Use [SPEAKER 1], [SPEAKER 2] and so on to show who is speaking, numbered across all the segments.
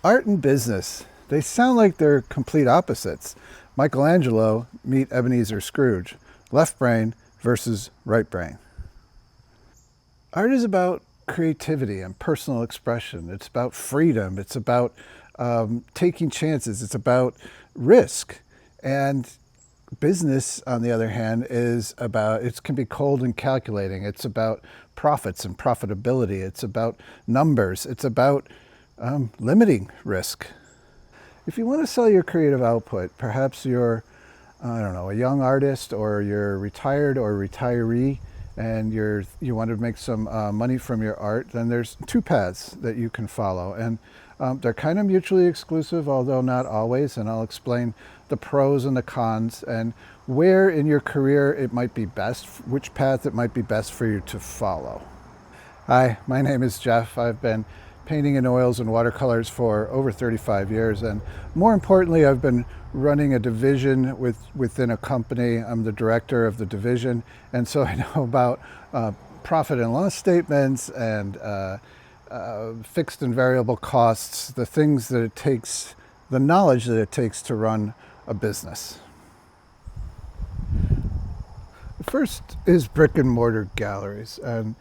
[SPEAKER 1] Art and business, they sound like they're complete opposites. Michelangelo meet Ebenezer Scrooge. Left brain versus right brain. Art is about creativity and personal expression. It's about freedom. It's about taking chances. It's about risk. And business, on the other hand, is about, it can be cold and calculating. It's about profits and profitability. It's about numbers. It's about limiting risk. If you want to sell your creative output, perhaps you're, I don't know, a young artist, or you're retired or retiree, and you want to make some money from your art, then there's two paths that you can follow. And they're kind of mutually exclusive, although not always. And I'll explain the pros and the cons, and where in your career it might be best, which path it might be best for you to follow. Hi, my name is Jeff. I've been painting in oils and watercolors for over 35 years, and more importantly, I've been running a division within a company. I'm the director of the division, and so I know about profit and loss statements and fixed and variable costs, the things that it takes, the knowledge that it takes to run a business. First is brick and mortar galleries. And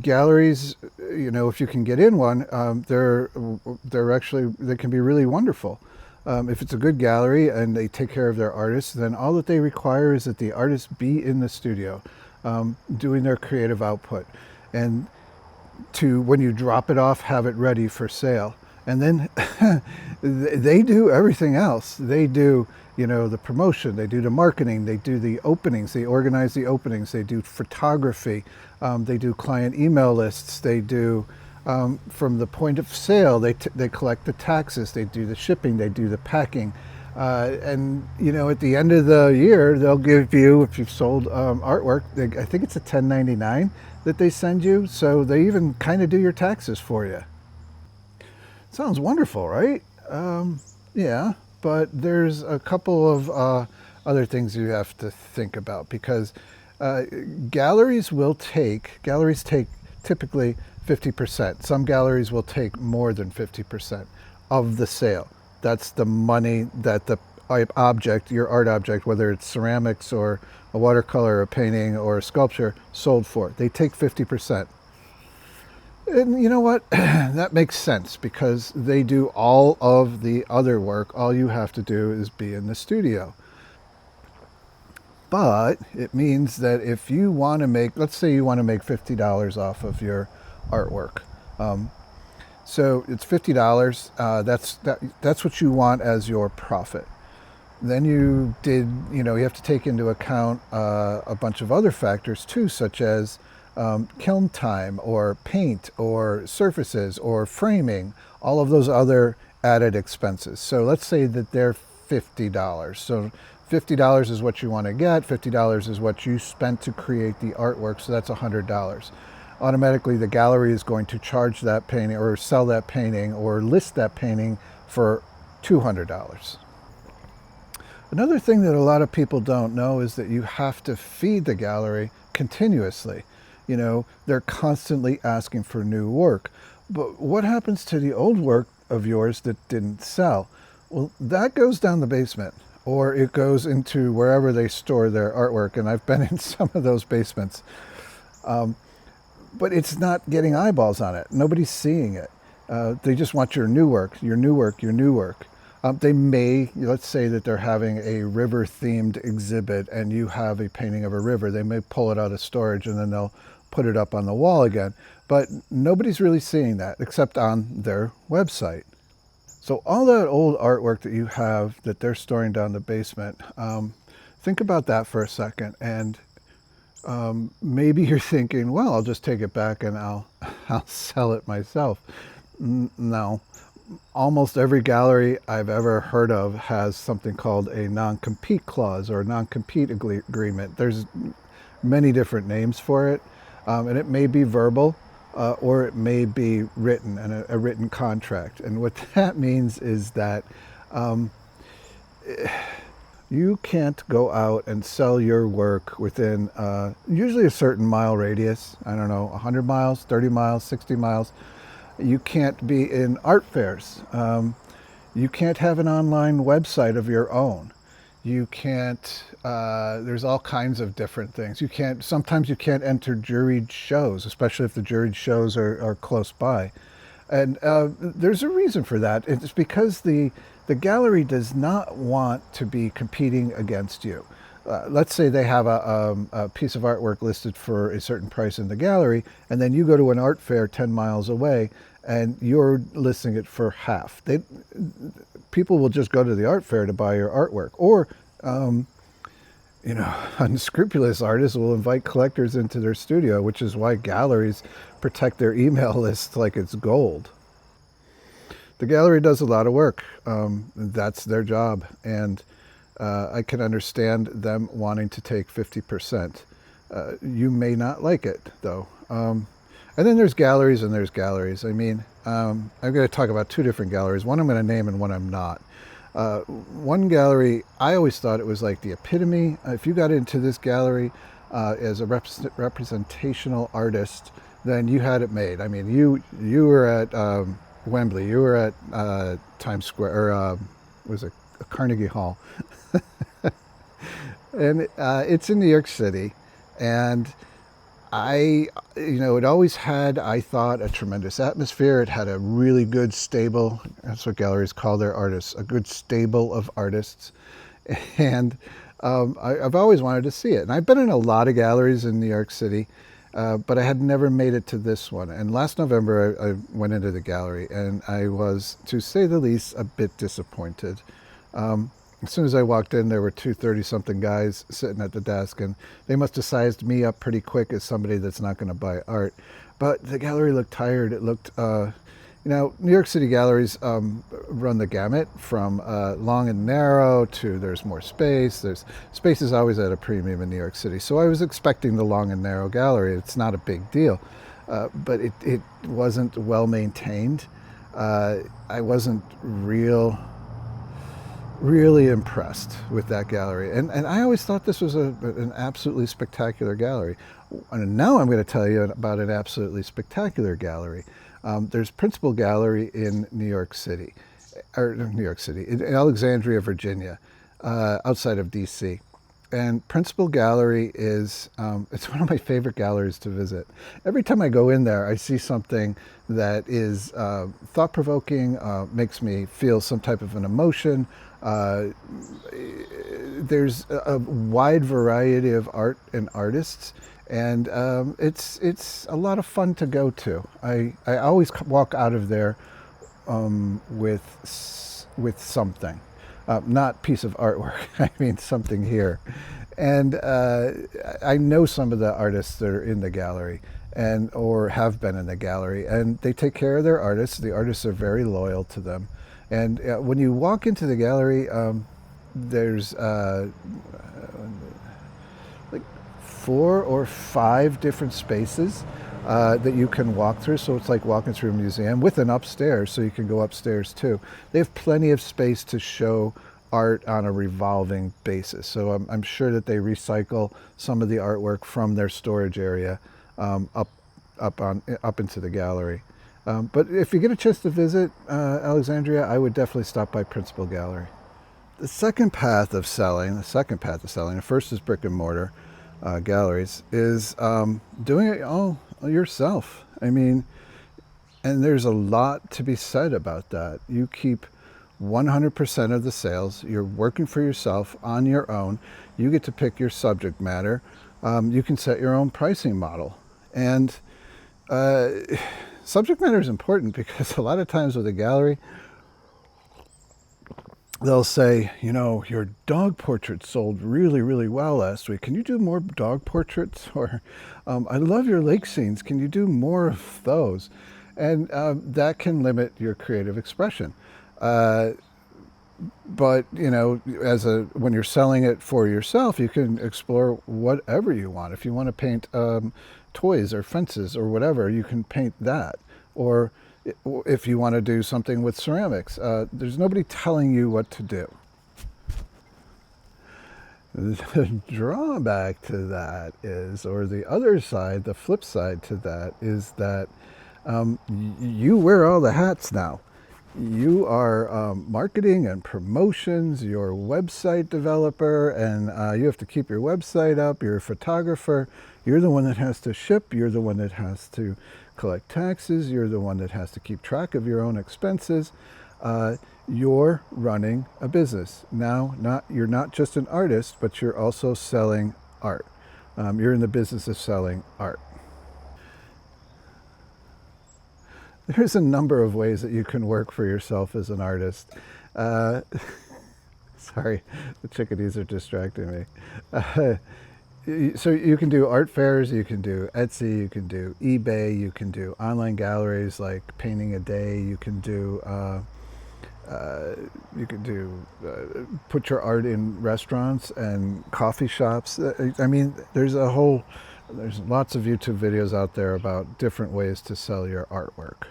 [SPEAKER 1] galleries, if you can get in one, they can be really wonderful. If it's a good gallery and they take care of their artists, then all that they require is that the artists be in the studio doing their creative output, and to, when you drop it off, have it ready for sale. And then they do everything else. They do, the promotion, they do the marketing, they do the openings, they organize the openings, they do photography, they do client email lists, they do, from the point of sale, they collect the taxes, they do the shipping, they do the packing. And at the end of the year, they'll give you, if you've sold artwork, I think it's a 1099 that they send you. So they even kind of do your taxes for you. Sounds wonderful, right? Yeah, but there's a couple of other things you have to think about, because galleries take typically 50%. Some galleries will take more than 50% of the sale. That's the money that the object, your art object, whether it's ceramics or a watercolor, a painting, or a sculpture, sold for. They take 50%. And you know what? That makes sense, because they do all of the other work. All you have to do is be in the studio. But it means that if you want to make, let's say you want to make $50 off of your artwork. So it's $50. That's what you want as your profit. Then you have to take into account a bunch of other factors too, such as kiln time, or paint, or surfaces, or framing, all of those other added expenses. So let's say that they're $50. So $50 is what you want to get. $50 is what you spent to create the artwork. So that's $100. Automatically, the gallery is going to charge that painting, or sell that painting, or list that painting for $200. Another thing that a lot of people don't know is that you have to feed the gallery continuously. They're constantly asking for new work. But what happens to the old work of yours that didn't sell? Well, that goes down the basement, or it goes into wherever they store their artwork. And I've been in some of those basements. But it's not getting eyeballs on it. Nobody's seeing it. They just want your new work, your new work, your new work. They may, let's say that they're having a river-themed exhibit and you have a painting of a river. They may pull it out of storage and then they'll put it up on the wall again. But nobody's really seeing that except on their website. So all that old artwork that you have that they're storing down the basement, think about that for a second. And maybe you're thinking, well, I'll just take it back and I'll sell it myself. No. Almost every gallery I've ever heard of has something called a non-compete clause, or a non-compete agreement. There's many different names for it, and it may be verbal, or it may be written, and a written contract. And what that means is that you can't go out and sell your work within usually a certain mile radius. I don't know, 100 miles, 30 miles, 60 miles. You can't be in art fairs. You can't have an online website of your own. You can't, there's all kinds of different things. You can't, sometimes you can't enter juried shows, especially if the juried shows are close by. And there's a reason for that. It's because the gallery does not want to be competing against you. Let's say they have a piece of artwork listed for a certain price in the gallery, and then you go to an art fair 10 miles away and you're listing it for half. People will just go to the art fair to buy your artwork. Or, unscrupulous artists will invite collectors into their studio, which is why galleries protect their email list like it's gold. The gallery does a lot of work. That's their job. And I can understand them wanting to take 50%. You may not like it, though. And then there's galleries and there's galleries. I mean, I'm going to talk about two different galleries. One I'm going to name and one I'm not. One gallery, I always thought it was like the epitome. If you got into this gallery as a representational artist, then you had it made. I mean, you were at Wembley, you were at Times Square, or was it Carnegie Hall? And it's in New York City. And it always had, I thought, a tremendous atmosphere. It had a really good stable, that's what galleries call their artists, a good stable of artists. And I've always wanted to see it. And I've been in a lot of galleries in New York City, but I had never made it to this one. And last November, I went into the gallery, and I was, to say the least, a bit disappointed. As soon as I walked in, there were two 30-something guys sitting at the desk, and they must have sized me up pretty quick as somebody that's not going to buy art. But the gallery looked tired. It looked, New York City galleries run the gamut from long and narrow to there's more space. Space is always at a premium in New York City. So I was expecting the long and narrow gallery. It's not a big deal, but it wasn't well maintained. I wasn't really impressed with that gallery. And I always thought this was an absolutely spectacular gallery. And now I'm going to tell you about an absolutely spectacular gallery. There's Principal Gallery in New York City, in Alexandria, Virginia, outside of DC. And Principal Gallery is, it's one of my favorite galleries to visit. Every time I go in there, I see something that is thought-provoking, makes me feel some type of an emotion. There's a wide variety of art and artists, and it's a lot of fun to go to. I always walk out of there with something. Not piece of artwork, I mean something here. And I know some of the artists that are in the gallery or have been in the gallery, and they take care of their artists. The artists are very loyal to them. And when you walk into the gallery, there's like 4 or 5 different spaces that you can walk through. So it's like walking through a museum with an upstairs, so you can go upstairs too. They have plenty of space to show art on a revolving basis. So I'm sure that they recycle some of the artwork from their storage area up into the gallery. But if you get a chance to visit Alexandria, I would definitely stop by Principal Gallery. The second path of selling, the first is brick and mortar galleries, is doing it all yourself. I mean, and there's a lot to be said about that. You keep 100% of the sales. You're working for yourself on your own. You get to pick your subject matter. You can set your own pricing model. And subject matter is important because a lot of times with a gallery, they'll say, your dog portrait sold really, really well last week. Can you do more dog portraits? Or, I love your lake scenes. Can you do more of those? And that can limit your creative expression. But when you're selling it for yourself, you can explore whatever you want. If you want to paint toys or fences or whatever, you can paint that. Or if you want to do something with ceramics, there's nobody telling you what to do. The drawback to that is, or the other side, the flip side to that is that You wear all the hats now. You are marketing and promotions, you're a website developer, and you have to keep your website up. You're a photographer. You're the one that has to ship. You're the one that has to collect taxes. You're the one that has to keep track of your own expenses. You're running a business. Now, you're not just an artist, but you're also selling art. You're in the business of selling art. There's a number of ways that you can work for yourself as an artist. Uh, Sorry, the chickadees are distracting me. Uh, so you can do art fairs, you can do Etsy, you can do eBay, you can do online galleries like Painting a Day, you can do put your art in restaurants and coffee shops. I mean, there's lots of YouTube videos out there about different ways to sell your artwork.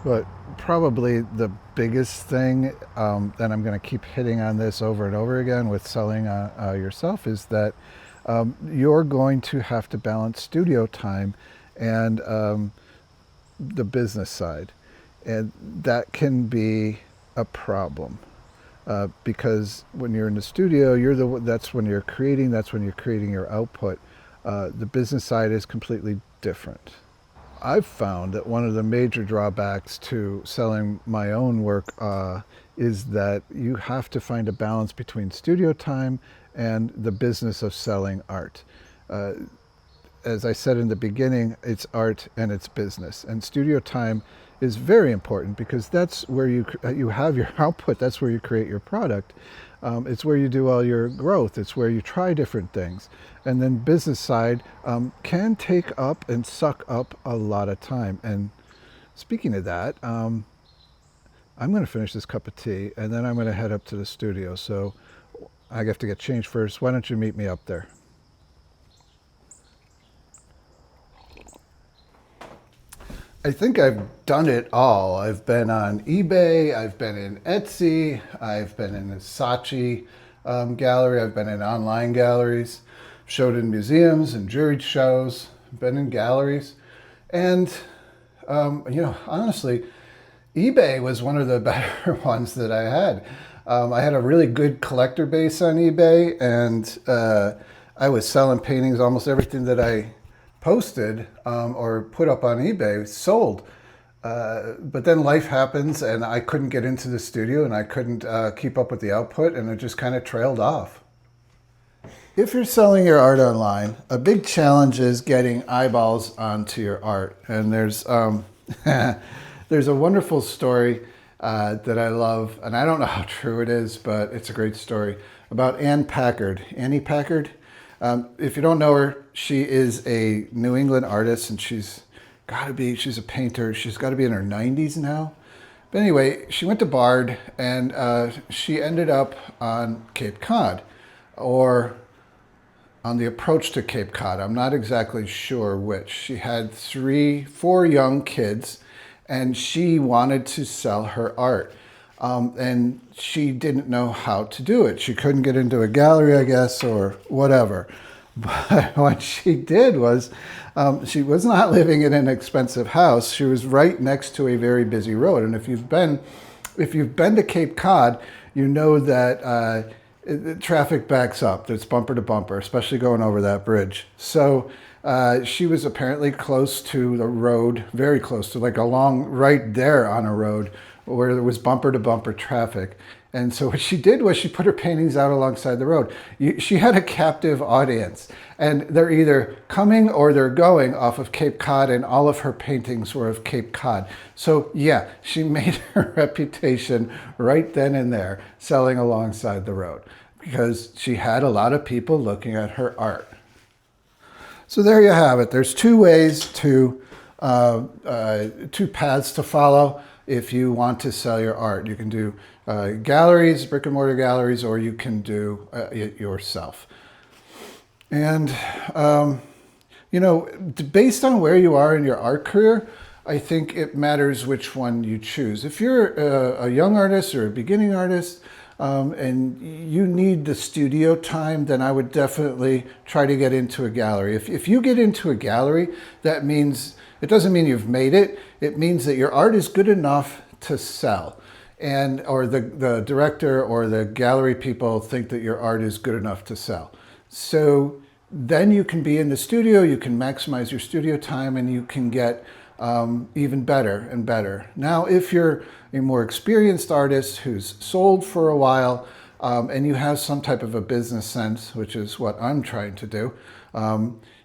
[SPEAKER 1] But probably the biggest thing that I'm going to keep hitting on this over and over again with selling yourself is that you're going to have to balance studio time and the business side. And that can be a problem because when you're in the studio, that's when you're creating, your output. The business side is completely different. I've found that one of the major drawbacks to selling my own work is that you have to find a balance between studio time and the business of selling art. As I said in the beginning, it's art and it's business. And studio time is very important because that's where you have your output. That's where you create your product. It's where you do all your growth. It's where you try different things. And then business side can take up and suck up a lot of time. And speaking of that, I'm going to finish this cup of tea and then I'm going to head up to the studio. So I have to get changed first. Why don't you meet me up there? I think I've done it all. I've been on eBay, I've been in Etsy, I've been in the Saatchi gallery, I've been in online galleries, showed in museums and juried shows, been in galleries. And, honestly, eBay was one of the better ones that I had. I had a really good collector base on eBay, and I was selling paintings. Almost everything that I posted or put up on eBay sold. But then life happens and I couldn't get into the studio and I couldn't keep up with the output and it just kind of trailed off. If you're selling your art online, a big challenge is getting eyeballs onto your art. And there's there's a wonderful story that I love, and I don't know how true it is, but it's a great story about Annie Packard. If you don't know her, she is a New England artist, and she's a painter. She's got to be in her 90s now. But anyway, she went to Bard, and she ended up on Cape Cod, or on the approach to Cape Cod. I'm not exactly sure which. She had 4 young kids, and she wanted to sell her art. And she didn't know how to do it. She couldn't get into a gallery, I guess, or whatever. But what she did was, she was not living in an expensive house. She was right next to a very busy road. And if you've been to Cape Cod, you know that traffic backs up. It's bumper to bumper, especially going over that bridge. So she was apparently close to the road, very close to, like along right there on a road where there was bumper to bumper traffic. And so what she did was she put her paintings out alongside the road. She had a captive audience, and they're either coming or they're going off of Cape Cod, and all of her paintings were of Cape Cod. So yeah, she made her reputation right then and there, selling alongside the road, because she had a lot of people looking at her art. So there you have it. There's two paths to follow if you want to sell your art. You can do galleries, brick and mortar galleries, or you can do it yourself. And, based on where you are in your art career, I think it matters which one you choose. If you're a young artist or a beginning artist, and you need the studio time, then I would definitely try to get into a gallery. If you get into a gallery, that means, it doesn't mean you've made it. It means that your art is good enough to sell. Or the director or the gallery people think that your art is good enough to sell. So then you can be in the studio, you can maximize your studio time, and you can get even better and better. Now, if you're a more experienced artist who's sold for a while, and you have some type of a business sense, which is what I'm trying to do,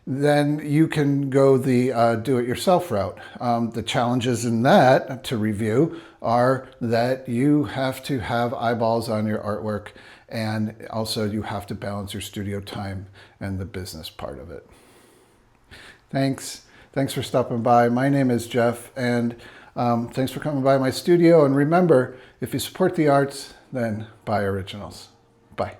[SPEAKER 1] then you can go the do-it-yourself route. The challenges in that, to review, are that you have to have eyeballs on your artwork, and also you have to balance your studio time and the business part of it. Thanks for stopping by. My name is Jeff, and thanks for coming by my studio. And remember, if you support the arts, then buy originals. Bye.